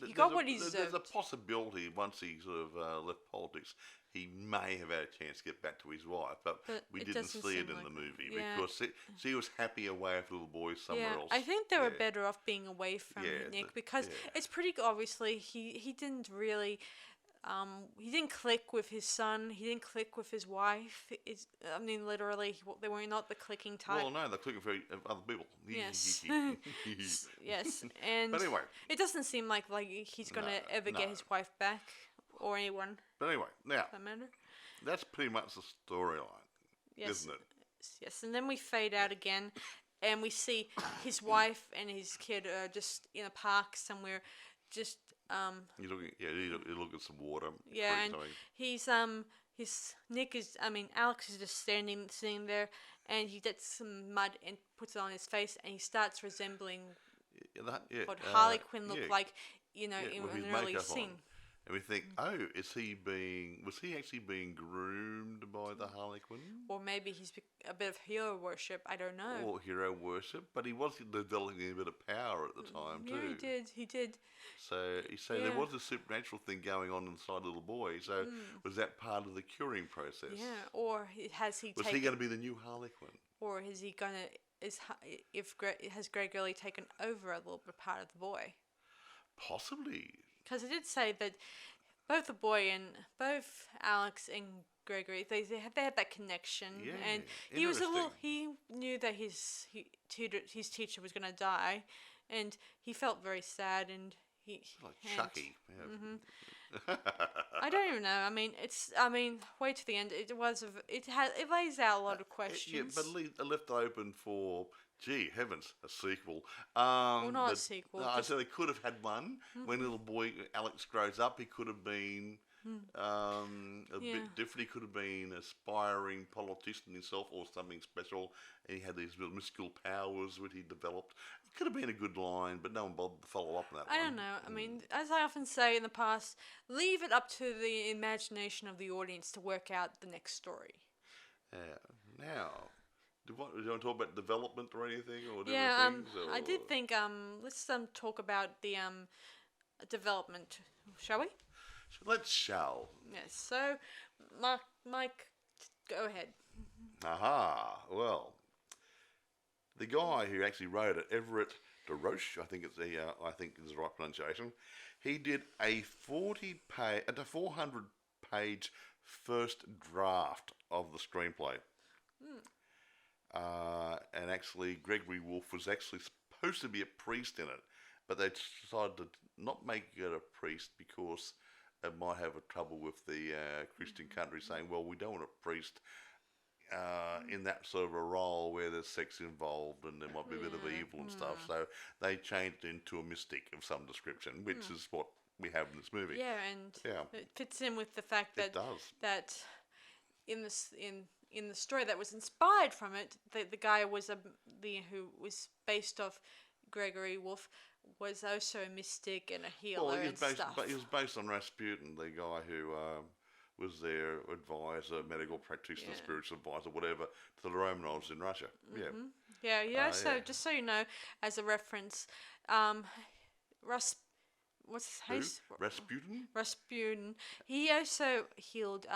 S1: he got what he deserved.
S2: There's a possibility once he sort of left politics, he may have had a chance to get back to his wife, but we didn't see it in the movie because she was happy away with little boys somewhere else.
S1: I think they were better off being away from Nick because it's pretty obviously he didn't really. He didn't click with his son. He didn't click with his wife. Literally, they were not the clicking type.
S2: Well, no, they're clicking for other people.
S1: Yes. Yes. And
S2: but anyway,
S1: it doesn't seem like he's going to ever get his wife back or anyone.
S2: But anyway, now,
S1: that matter.
S2: That's pretty much the storyline, isn't it?
S1: Yes, and then we fade out again, and we see his wife and his kid are just in a park somewhere, just
S2: you look at some water.
S1: Yeah, and Alex is just sitting there, and he gets some mud and puts it on his face, and he starts resembling what Harlequin looked like, in an early scene.
S2: And we think, was he actually being groomed by the Harlequin?
S1: Or maybe he's a bit of hero worship. I don't know.
S2: Or hero worship, but he was developing a bit of power at the time too.
S1: Yeah, he did.
S2: So there was a supernatural thing going on inside the little boy. So was that part of the curing process?
S1: Yeah, or has
S2: Was he going to be the new Harlequin?
S1: Or is he gonna has Greg really taken over a little bit part of the boy?
S2: Possibly.
S1: Because it did say that both Alex and Gregory, they had that connection, and he knew that his teacher was gonna die, and he felt very sad, and
S2: Chucky. Yeah.
S1: Mm-hmm. I don't even know. Wait to the end. It lays out a lot of questions.
S2: Yeah, but left open for, gee heavens, a sequel.
S1: Not a sequel.
S2: No, so they could have had one. When little boy Alex grows up, he could have been a bit different. He could have been an aspiring politician himself or something special, and he had these little mystical powers which he developed. It could have been a good line, but no one bothered to follow up on that.
S1: I don't know. As I often say in the past, leave it up to the imagination of the audience to work out the next story.
S2: Now, do you want to talk about development or anything, or different things?
S1: I did think let's talk about the development, shall we?
S2: Shall.
S1: Yes. So, Mike, go ahead.
S2: Aha. Well, the guy who actually wrote it, Everett DeRoche, I think is the right pronunciation. He did a 400-page first draft of the screenplay. And actually, Gregory Wolfe was actually supposed to be a priest in it, but they decided to not make it a priest because it might have a trouble with the Christian country saying, well, we don't want a priest in that sort of a role where there's sex involved and there might be a bit of evil and stuff. So they changed it into a mystic of some description, which is what we have in this movie.
S1: Yeah, and it fits in with the fact that in the story that was inspired from it, the guy who was based off Gregory Wolfe was also a mystic and a healer stuff.
S2: But he was based on Rasputin, the guy who was their advisor, medical practitioner, spiritual advisor, whatever, to the Romanovs in Russia.
S1: So just so you know, as a reference,
S2: Rasputin?
S1: Rasputin. He also healed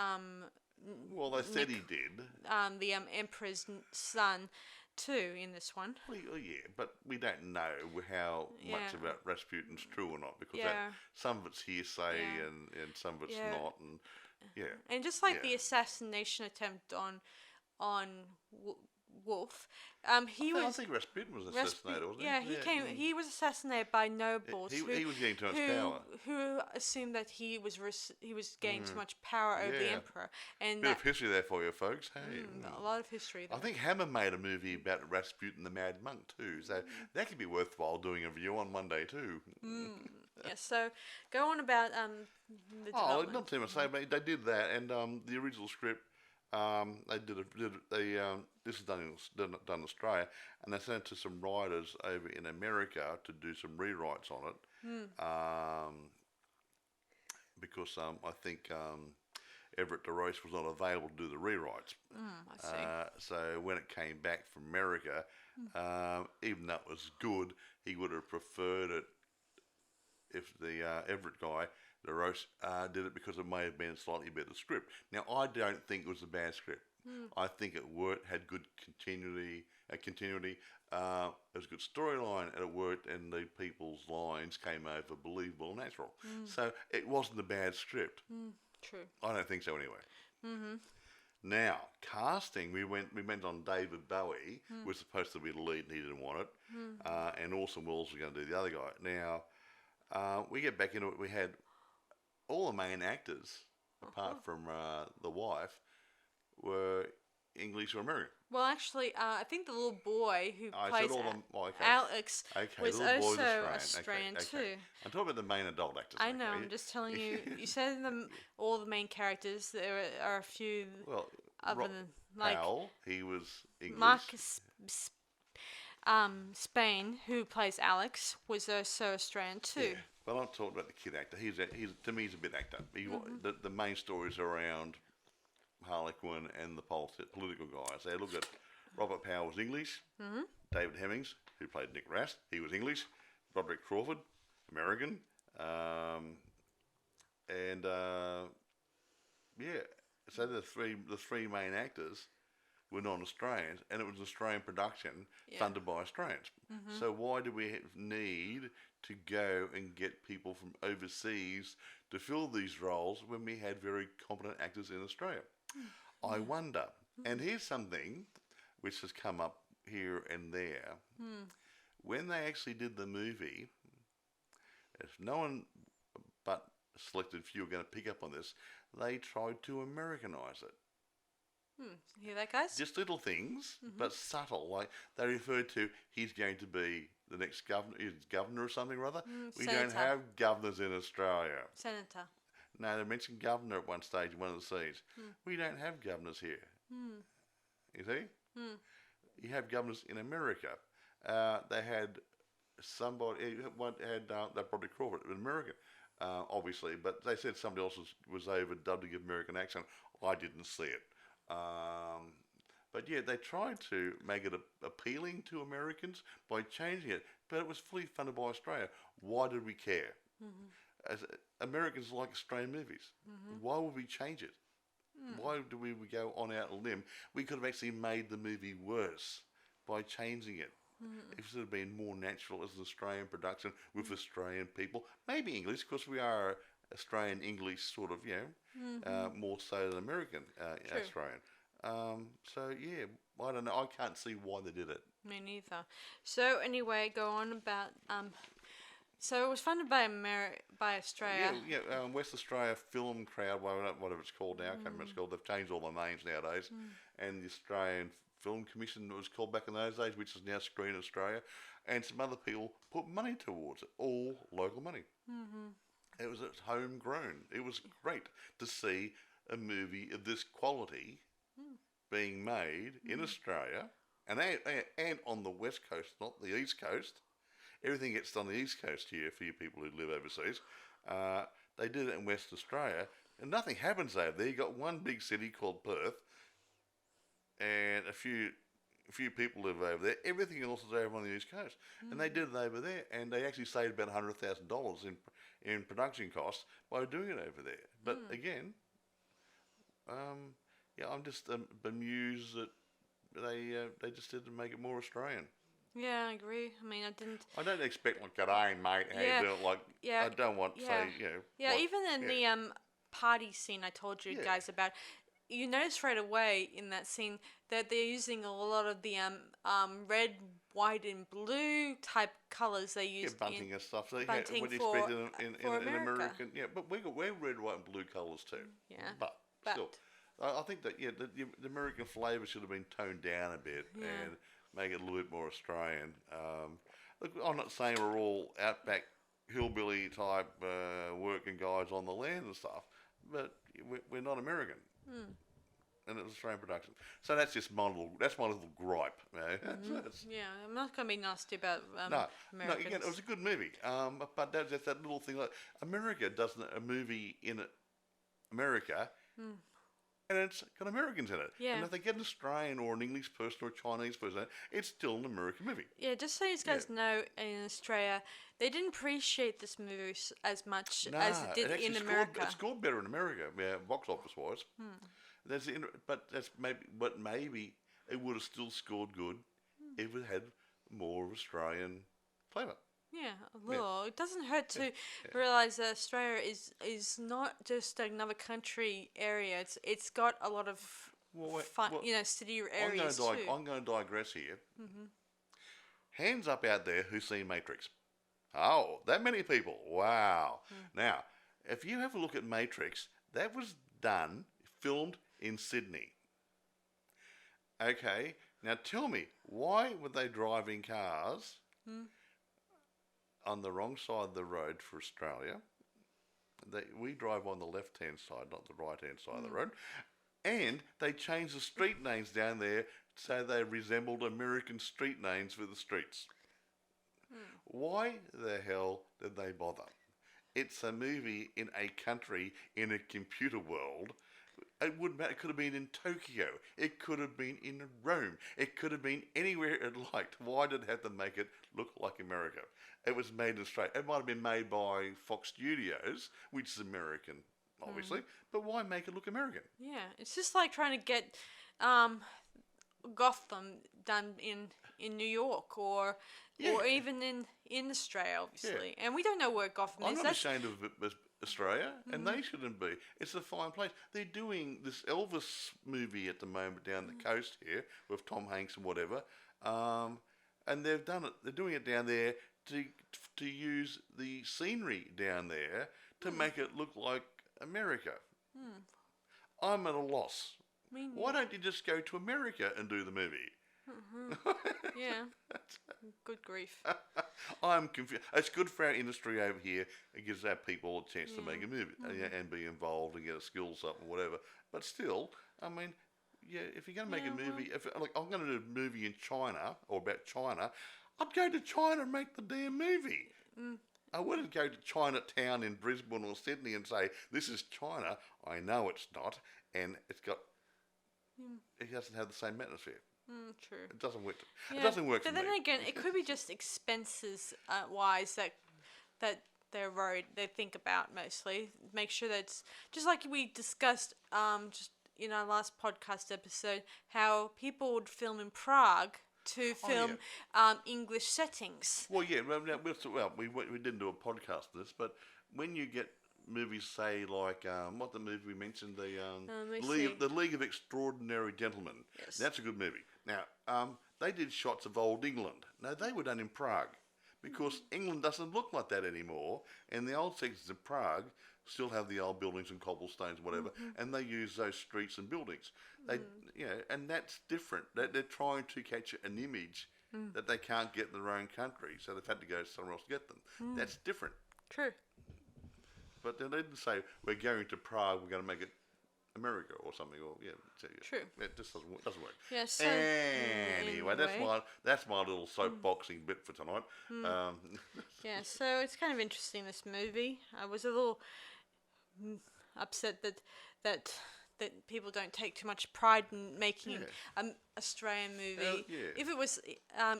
S2: well, they said he did.
S1: The Emperor's son too in this one.
S2: Well, yeah, but we don't know how much about Rasputin's true or not, because some of it's hearsay and some of it's not, and
S1: and just like the assassination attempt on Wolfe, I
S2: think Rasputin was assassinated, wasn't he?
S1: Yeah, he was assassinated by nobles.
S2: He was getting too much power.
S1: Who assumed that he was gaining too much power over the emperor. And
S2: bit of history there for you, folks. Hey,
S1: a lot of history there.
S2: I think Hammer made a movie about Rasputin the Mad Monk too, so that could be worthwhile doing a review on one day too.
S1: So go on about the development.
S2: Not too much to say, but they did that, and the original script. This is done in Australia, and they sent it to some writers over in America to do some rewrites on it. Because I think Everett DeRoche was not available to do the rewrites.
S1: I see.
S2: So when it came back from America, even though it was good, he would have preferred it if the Everett guy, DeRoche, did it, because it may have been a slightly better script. Now, I don't think it was a bad script. I think it worked, had good continuity. It was a good storyline, and it worked, and the people's lines came over believable and natural. So it wasn't a bad script.
S1: True.
S2: I don't think so anyway. Now, casting, we went on David Bowie, was supposed to be the lead, and he didn't want it. And Orson Welles was going to do the other guy. Now, we get back into it. We had all the main actors, apart from the wife, were English or American.
S1: Well, actually, I think the little boy who plays Alex was also Australian too.
S2: I'm talking about the main adult actors.
S1: I know. I'm just telling you. You said all the main characters. There are a few other than
S2: Powell, he was English.
S1: Marcus Spain, who plays Alex, was also Australian too.
S2: Well, I'm talking about the kid actor. He's to me, he's a bit actor. The main stories around Harlequin and the political guys. They look at Robert Powell was English. David Hemmings, who played Nick Rast, he was English. Roderick Crawford, American. So the three main actors were non-Australians, and it was an Australian production funded by Australians. So why do we need to go and get people from overseas to fill these roles when we had very competent actors in Australia? I wonder. And here's something which has come up here and there. When they actually did the movie, if no one but a selected few are going to pick up on this, they tried to Americanise it.
S1: Hear that, guys?
S2: Just little things, but subtle. Like they referred to, he's going to be the next governor, he's governor or something or other. We
S1: Senator.
S2: don't have governors in Australia.
S1: Senator.
S2: No, they mentioned governor at one stage in one of the scenes. We don't have governors here. You see? You have governors in America. They had somebody, they probably Crawford, an American, obviously, but they said somebody else was overdubbed to give American accent. I didn't see it. But yeah, they tried to make it appealing to Americans by changing it, but it was fully funded by Australia. Why did we care? As Americans like Australian movies. Why would we change it? Why do we go on out a limb? We could have actually made the movie worse by changing it. If it had been more natural as an Australian production with Australian people, maybe English, because we are Australian English sort of, more so than American Australian. So yeah, I don't know. I can't see why they did it.
S1: Me neither. So anyway, go on about so it was funded by Australia.
S2: West Australia Film Crowd, whatever it's called now, I can't remember what it's called. They've changed all the names nowadays. And the Australian Film Commission, it was called back in those days, which is now Screen Australia, and some other people put money towards it, all local money. It was homegrown. It was great to see a movie of this quality being made in Australia and on the West Coast, not the East Coast. Everything gets done on the East Coast here for you people who live overseas. They did it in West Australia, and nothing happens over there. You got one big city called Perth, and a few people live over there. Everything else is over on the East Coast, and they did it over there, and they actually saved about $100,000 in production costs by doing it over there. But again, I'm just bemused that they just didn't make it more Australian.
S1: Yeah, I agree. I mean,
S2: I don't expect like, "G'day, mate, how you doing?" Like, I don't want to say,
S1: even in the party scene I told you guys about, you notice right away in that scene that they're using a lot of the red, white, and blue type colors they use.
S2: Bunting and stuff. So
S1: bunting
S2: what do you
S1: for
S2: expect in American? Yeah, but we're red, white, and blue colours too.
S1: Yeah,
S2: but still, I think that the American flavour should have been toned down a bit and make it a little bit more Australian. Look, I'm not saying we're all outback hillbilly type working guys on the land and stuff, but we're not American. And it was Australian production. So that's just my little gripe.
S1: I'm not going to be nasty about Americans.
S2: Again, it was a good movie. But that's just that little thing. Like America doesn't a movie in America, and it's got Americans in it.
S1: Yeah.
S2: And if they get an Australian or an English person or a Chinese person, it's still an American movie.
S1: Yeah, just so you guys know, in Australia, they didn't appreciate this movie as much as it did in America.
S2: It scored better in America, box office wise. But maybe it would have still scored good if it had more of Australian flavour.
S1: Yeah, a little. It doesn't hurt to realise that Australia is not just another country area. It's got a lot of fun, city areas too.
S2: I'm going to digress here. Hands up out there who's seen Matrix. Oh, that many people. Wow. Now, if you have a look at Matrix, that was filmed in Sydney. Okay, now tell me, why were they driving cars on the wrong side of the road for Australia? We drive on the left-hand side, not the right-hand side of the road. And they changed the street names down there so they resembled American street names for the streets. Why the hell did they bother? it's a movie in a country in a computer world. It wouldn't matter. It could have been in Tokyo. It could have been in Rome. It could have been anywhere it liked. Why did it have to make it look like America? It was made in Australia. It might have been made by Fox Studios, which is American, obviously. But why make it look American?
S1: Yeah, it's just like trying to get Gotham done in New York or even in Australia, obviously. And we don't know where Gotham
S2: I'm
S1: is.
S2: not ashamed of Australia, and they shouldn't be. It's a fine place. They're doing this Elvis movie at the moment down the coast here with Tom Hanks and whatever, and they've done it. They're doing it down there to use the scenery down there to make it look like America. I'm at a loss. Why don't you just go to America and do the movie?
S1: Yeah. Good grief.
S2: I'm confused. It's good for our industry over here. It gives our people a chance to make a movie and be involved and get their skills up and whatever. But still, I mean, if you're going to make a movie, like I'm going to do a movie in China or about China, I'd go to China and make the damn movie. I wouldn't go to Chinatown in Brisbane or Sydney and say, this is China. I know it's not. And it doesn't have the same atmosphere.
S1: True.
S2: It doesn't work.
S1: Yeah,
S2: It doesn't work for
S1: but
S2: me.
S1: then again, it could be just expenses wise that they think about mostly. Make sure that it's just like we discussed just in our last podcast episode, how people would film in Prague to film English settings.
S2: Well, yeah. We didn't do a podcast of this, but when you get movies, say like what the movie we mentioned, the League of Extraordinary Gentlemen.
S1: Yes.
S2: That's a good movie. Now, they did shots of old England. Now, they were done in Prague because England doesn't look like that anymore, and the old sections of Prague still have the old buildings and cobblestones, whatever, and they use those streets and buildings. They, and that's different. They're trying to capture an image that they can't get in their own country, so they've had to go somewhere else to get them. That's different.
S1: True.
S2: But they didn't say, we're going to Prague, we're going to make it America or something. Or
S1: True.
S2: It just doesn't work.
S1: Yeah, so
S2: anyway, that's my little soapboxing bit for tonight.
S1: Yeah, so it's kind of interesting, this movie. I was a little upset that people don't take too much pride in making an Australian movie. If it was,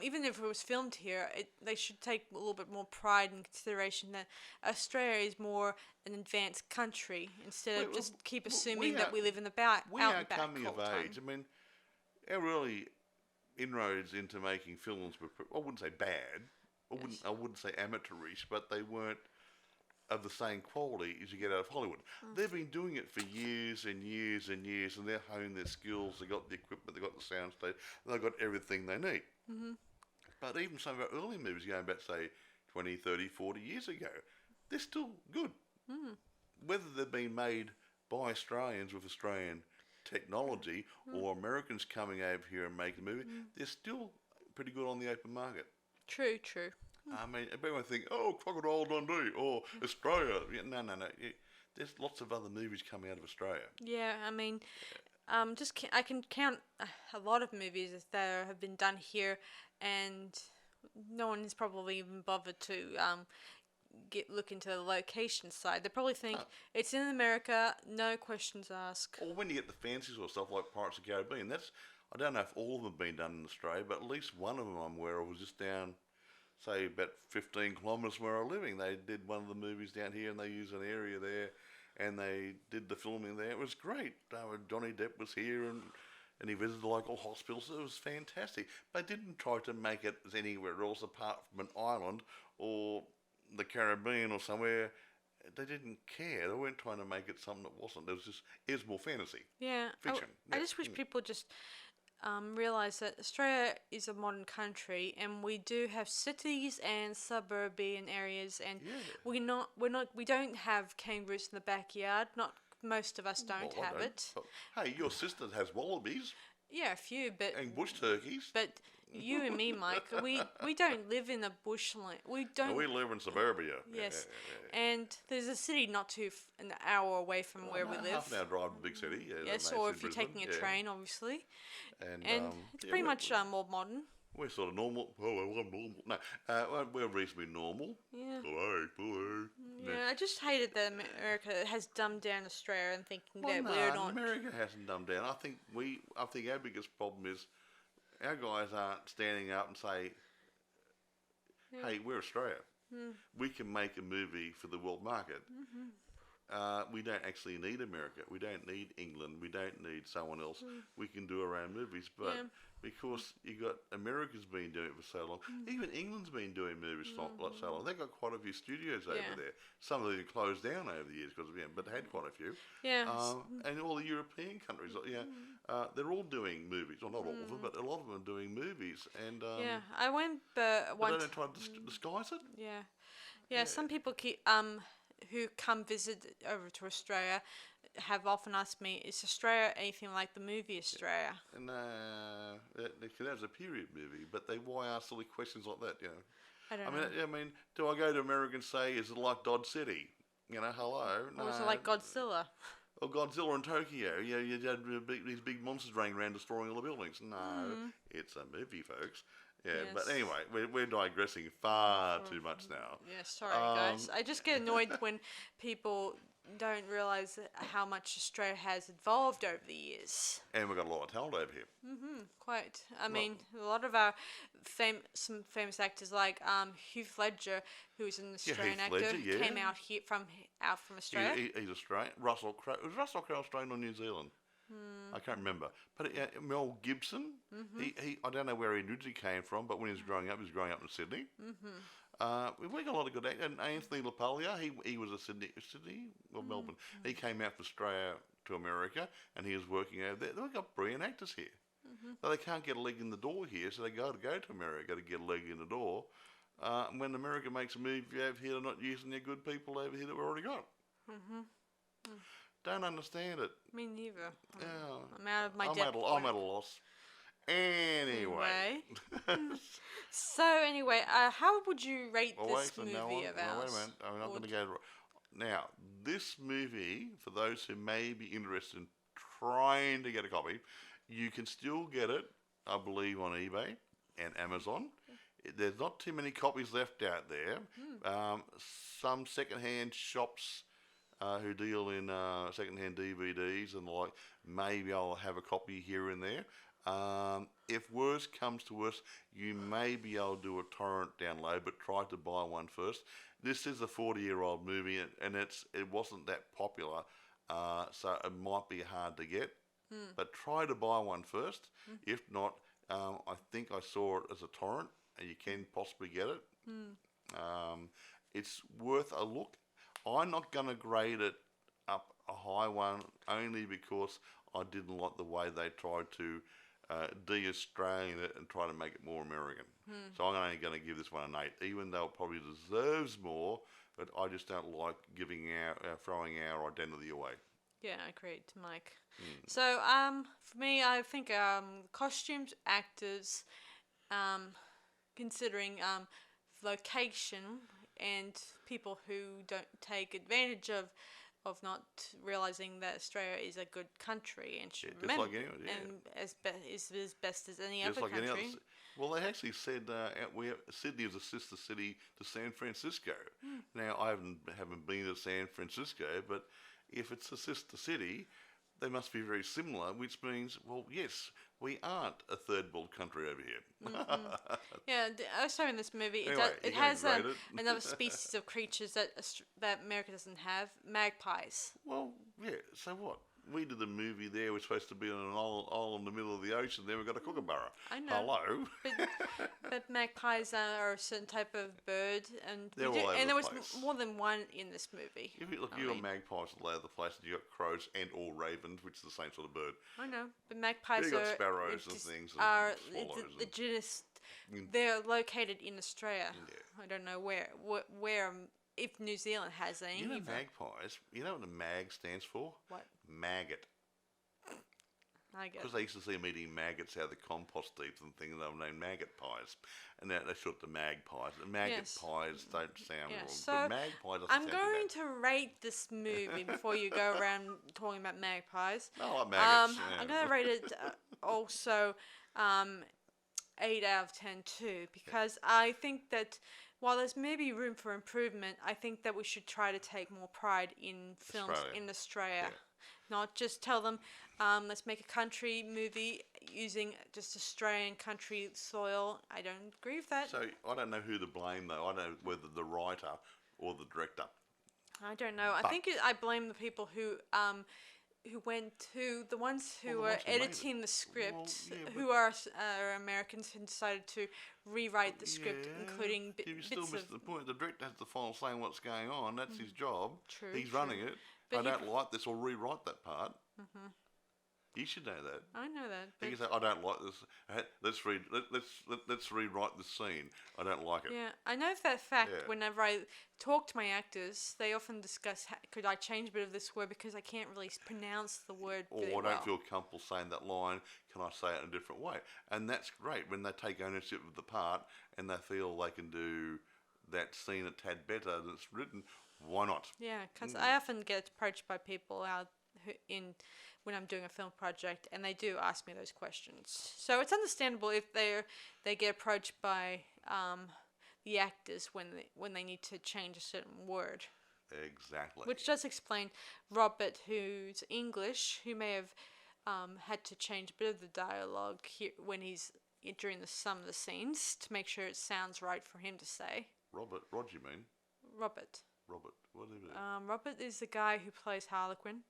S1: even if it was filmed here, they should take a little bit more pride in consideration that Australia is more an advanced country instead of just keep assuming that we live in the
S2: we
S1: out
S2: are
S1: and back
S2: coming of age. I mean, our early inroads into making films were, I wouldn't say bad. I wouldn't say amateurish, but they weren't of the same quality as you get out of Hollywood. They've been doing it for years and years and years, and they've honed their skills. They've got the equipment, they've got the soundstage, they've got everything they need. But even some of our early movies going back, say, 20, 30, 40 years ago, they're still good. Whether they've been made by Australians with Australian technology or Americans coming over here and making a movie, they're still pretty good on the open market.
S1: True.
S2: I mean, everyone think, Crocodile Dundee or Australia. No. There's lots of other movies coming out of Australia.
S1: Yeah, I mean, I can count a lot of movies that have been done here, and no one has probably even bothered to look into the location side. They probably think it's in America, no questions asked.
S2: Or when you get the fancy sort of stuff like Pirates of the Caribbean, I don't know if all of them have been done in Australia, but at least one of them I'm aware of was just down, say, about 15 kilometres from where I'm living. They did one of the movies down here, and they used an area there, and they did the filming there. It was great. Johnny Depp was here, and he visited the local hospitals. It was fantastic. They didn't try to make it as anywhere else apart from an island or the Caribbean or somewhere. They didn't care. They weren't trying to make it something that wasn't. It was more fantasy.
S1: Yeah.
S2: Fiction.
S1: I just wish people just realise that Australia is a modern country, and we do have cities and suburban areas, and we don't have kangaroos in the backyard. Not most of us don't have it.
S2: Hey, your sister has wallabies.
S1: Yeah, a few, but
S2: and bush turkeys.
S1: But you and me, Mike, we don't live in a bushland. We don't.
S2: No, we live in suburbia.
S1: Yes, and there's a city not too an hour away from where we live.
S2: Half an hour drive to big city.
S1: Yes, or if you're taking a train, obviously. And it's pretty much more modern.
S2: We're sort of normal. Hello, I'm normal. No, we're reasonably normal.
S1: Yeah.
S2: Hello.
S1: Yeah, I just hated that America has dumbed down Australia and thinking
S2: Well,
S1: that
S2: no,
S1: we're not.
S2: America hasn't dumbed down. I think our biggest problem is our guys aren't standing up and say, "Hey, we're Australia. We can make a movie for the world market. We don't actually need America. We don't need England. We don't need someone else. We can do our own movies." But because America's been doing it for so long, even England's been doing movies for so long. They've got quite a few studios over there. Some of them have closed down over the years but had quite a few.
S1: Yeah.
S2: And all the European countries, they're all doing movies. Well, not all of them, but a lot of them are doing movies. And
S1: Yeah, I went
S2: but they don't try to disguise it.
S1: Yeah. Some people who come visit over to Australia have often asked me, is Australia anything like the movie Australia?
S2: And that was a period movie, but why ask silly questions like that?
S1: I don't know.
S2: I mean, do I go to America and say, is it like Dodge City? Hello.
S1: Or is it like Godzilla?
S2: Or Godzilla in Tokyo? You had these big monsters running around destroying all the buildings. No, it's a movie, folks. Yeah,
S1: Yes.
S2: but anyway, we're digressing far too much now.
S1: Yeah, sorry guys. I just get annoyed when people don't realise how much Australia has evolved over the years.
S2: And we've got a lot of talent over here.
S1: Quite. I mean, a lot of our some famous actors like Hugh Ledger, who's an Australian actor,
S2: Ledger,
S1: came out from Australia.
S2: He's Australian. Russell Crowe. Was Russell Crowe Australian or New Zealand? I can't remember. But Mel Gibson, he I don't know where he originally came from, but when he was growing up in Sydney. We got a lot of good actors. And Anthony LaPaglia, he was a Sydney or Melbourne. He came out from Australia to America, and he was working over there. They've got brilliant actors here. But they can't get a leg in the door here, so they go to America to get a leg in the door. When America makes a movie over here, they're not using their good people over here that we've already got. Don't understand it.
S1: Me neither.
S2: Yeah.
S1: I'm out of my depth.
S2: I'm at a loss. Anyway.
S1: So anyway, how would you rate this movie of ours?
S2: Wait a minute. I'm not going to go. Now, this movie, for those who may be interested in trying to get a copy, you can still get it, I believe, on eBay and Amazon. There's not too many copies left out there. Some second-hand shops who deal in second-hand DVDs and the like, maybe I'll have a copy here and there. If worse comes to worse, you may be able to do a torrent download, but try to buy one first. This is a 40-year-old movie, and it wasn't that popular, so it might be hard to get. But try to buy one first. If not, I think I saw it as a torrent, and you can possibly get it. It's worth a look. I'm not going to grade it up a high one, only because I didn't like the way they tried to de-Australian it and try to make it more American. So I'm only going to give this one an 8, even though it probably deserves more, but I just don't like throwing our identity away.
S1: Yeah, I agree to Mike. So, for me, I think costumes, actors, considering location, and people who don't take advantage of not realizing that Australia is a good country and should remember, is as best as any other country.
S2: Well, they actually said Sydney is a sister city to San Francisco. Now, I haven't been to San Francisco, but if it's a sister city, they must be very similar, which means, well, yes, we aren't a third world country over here.
S1: Yeah, also in this movie,
S2: Anyway,
S1: it has another species of creatures that America doesn't have, magpies.
S2: Well, yeah, so what? We did a movie there. We're supposed to be on an island in the middle of the ocean. Then we've got a kookaburra.
S1: I know.
S2: Hello.
S1: But magpies are a certain type of bird, and
S2: They're all over
S1: and there was
S2: the place.
S1: more than one in this movie.
S2: If you look, you got magpies all over the place, and you got crows and all ravens, which is the same sort of bird.
S1: I know, but magpies
S2: you got sparrows and things. And
S1: are
S2: swallows
S1: the genus. They're located in Australia.
S2: Yeah.
S1: I don't know where if New Zealand has any.
S2: You know magpies. You know what the mag stands for?
S1: What?
S2: Maggot.
S1: I guess.
S2: Because they used to see them eating maggots out of the compost heaps and things, and they were named maggot pies. And now they short the magpies. The maggot pies don't sound wrong.
S1: So
S2: but magpie doesn't
S1: I'm
S2: sound
S1: going
S2: too
S1: to rate this movie before you go around talking about magpies.
S2: bad. I like maggots.
S1: I'm going to rate it also 8 out of 10 too, because I think that while there's maybe room for improvement, I think that we should try to take more pride in films in Australia. Not just tell them, let's make a country movie using just Australian country soil. I don't agree with that.
S2: So I don't know who to blame though. I don't know whether the writer or the director.
S1: I don't know. I think I blame the people who the ones who were editing the script, who are Americans, and decided to rewrite the script, including
S2: You still
S1: bits
S2: miss
S1: of.
S2: the point. The director has the final say on what's going on. That's his job.
S1: True.
S2: He's running it.
S1: But
S2: I don't like this. I'll rewrite that part. You should know that.
S1: I know that. But
S2: You can say, I don't like this. Let's rewrite the scene. I don't like it.
S1: yeah, I know for a fact. Whenever I talk to my actors, they often discuss could I change a bit of this word because I can't really pronounce the word.
S2: Or I don't feel comfortable saying that line. Can I say it in a different way? And that's great when they take ownership of the part and they feel they can do that scene a tad better than it's written. Why not?
S1: Yeah, because I often get approached by people when I'm doing a film project, and they do ask me those questions. So it's understandable if they get approached by the actors when they need to change a certain word.
S2: Exactly.
S1: Which does explain Robert, who's English, who may have had to change a bit of the dialogue here when he's during some of the scenes to make sure it sounds right for him to say.
S2: Roger, you mean?
S1: Robert.
S2: What is it?
S1: Robert is the guy who plays Harlequin.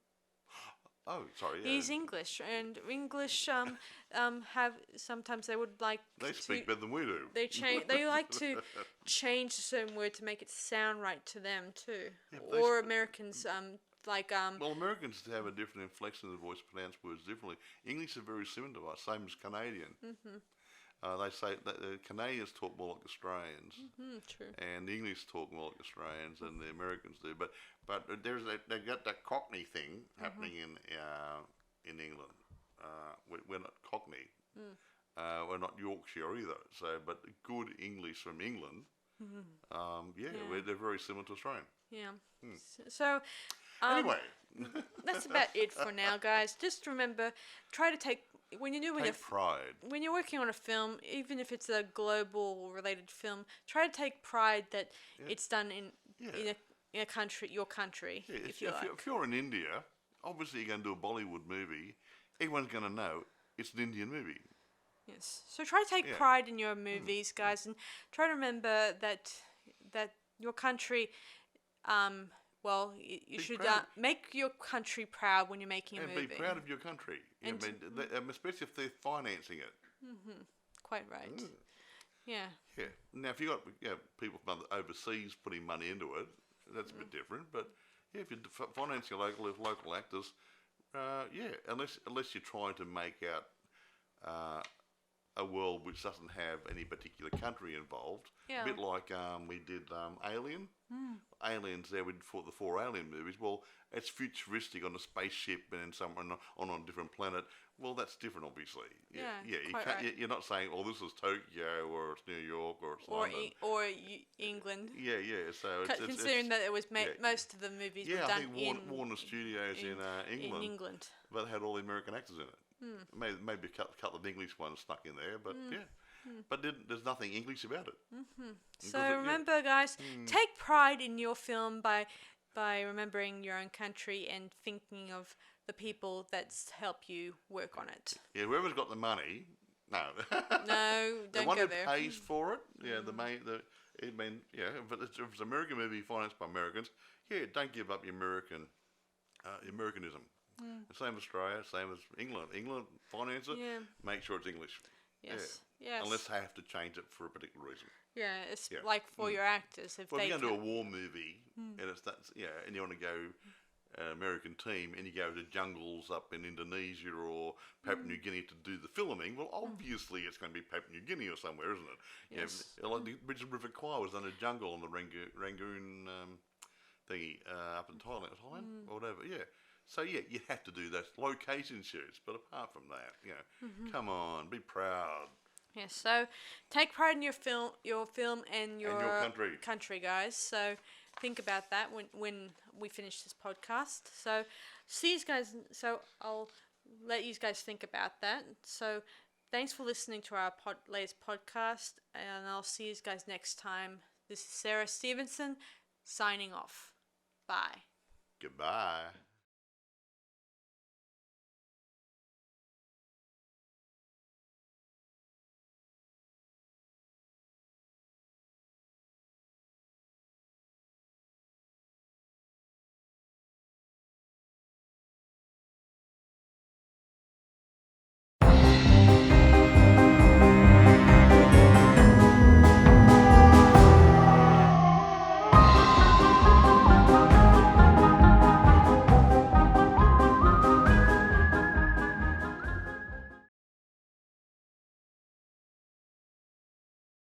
S2: Oh, sorry. Yeah.
S1: He's English, and English have sometimes they would like.
S2: They speak better than we do.
S1: They like to change a certain word to make it sound right to them too.
S2: Yeah,
S1: or Americans
S2: Well, Americans have a different inflection of the voice, pronounce words differently. English is very similar to us, same as Canadian. They say that the Canadians talk more like Australians,
S1: true.
S2: and the English talk more like Australians than the Americans do. But they've got that Cockney thing happening in England. We're not Cockney. We're not Yorkshire either. So, but good English from England. They're very similar to Australian.
S1: Yeah. So.
S2: Anyway,
S1: that's about it for now, guys. Just remember, try to take
S2: pride
S1: when you're working on a film, even if it's a global related film. Try to take pride that it's done in a country, your country.
S2: Yeah,
S1: if
S2: you're in India, obviously you're going to do a Bollywood movie. Everyone's going to know it's an Indian movie.
S1: Yes. So try to take pride in your movies, guys, and try to remember that your country. You should make your country proud when you're making a movie.
S2: And be proud of your country. Especially if they're financing it.
S1: Quite right. Yeah.
S2: Yeah. Now, if you've got people from overseas putting money into it, that's a bit different. But if you're financing local actors, unless you're trying to make out a world which doesn't have any particular country involved.
S1: Yeah.
S2: A bit like we did Alien. Aliens there for the 4 Alien movies. Well, it's futuristic on a spaceship and somewhere on a different planet. Well, that's different, obviously. You're not saying, "Oh, this is Tokyo or it's New York or it's London
S1: or England."
S2: Yeah. So
S1: considering that it was most of the movies were done in
S2: Warner Studios in England.
S1: In England,
S2: but they had all the American actors in it. Maybe a couple of English ones stuck in there, but but there's nothing English about it.
S1: So remember, guys, take pride in your film by remembering your own country and thinking of the people that's helped you work on it.
S2: Yeah, whoever's got the money, no,
S1: don't
S2: the one
S1: go
S2: who
S1: there.
S2: pays for it, if it's an American movie financed by Americans, don't give up your Americanism. Same as Australia, same as England. England finance it, make sure it's English.
S1: Yes.
S2: Unless they have to change it for a particular reason.
S1: Yeah, it's like for your actors. If
S2: you're going to do a war movie and and you want to go American team and you go to jungles up in Indonesia or Papua New Guinea to do the filming, well, obviously it's going to be Papua New Guinea or somewhere, isn't it?
S1: Yes.
S2: Like the Bridge River Choir was in a jungle on the Rangoon thingy up in Thailand or whatever. Yeah. So you have to do those location shoots, but apart from that, come on, be proud.
S1: Yes, so take pride in your film and your country, guys. So think about that when we finish this podcast. So see you guys. So I'll let you guys think about that. So thanks for listening to our latest podcast, and I'll see you guys next time. This is Sarah Stephenson signing off. Bye.
S2: Goodbye.